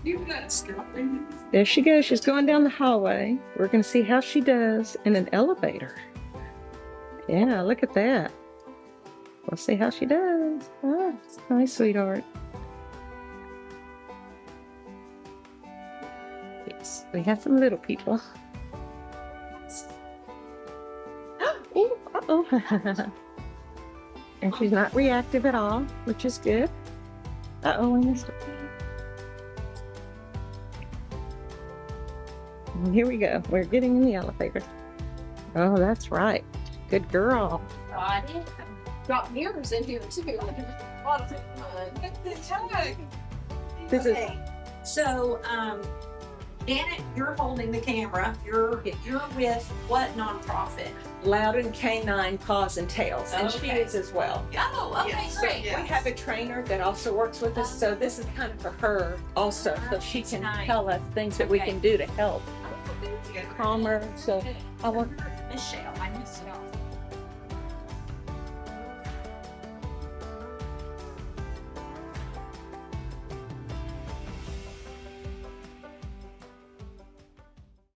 You've got stuff. There she goes. She's going down the hallway. We're going to see how she does in an elevator. Yeah, look at that. We'll see how she does. Ah, nice, sweetheart. Yes, we have some little people. Ooh, uh-oh. And she's not reactive at all, which is good. Uh-oh, I missed it. And here we go. We're getting in the elevator. Oh, that's right. Good girl. Got mirrors in here too. A lot of fun. This Okay, so, Janet, you're holding the camera. You're with what nonprofit? Loudon Canine Paws and Tails, and she Okay. is as well. Oh, okay, Yes. great. We have a trainer that also works with us, so this is kind of for her also, so she can tell us things that we can do to help calm her. So I want Michelle, I missed it off.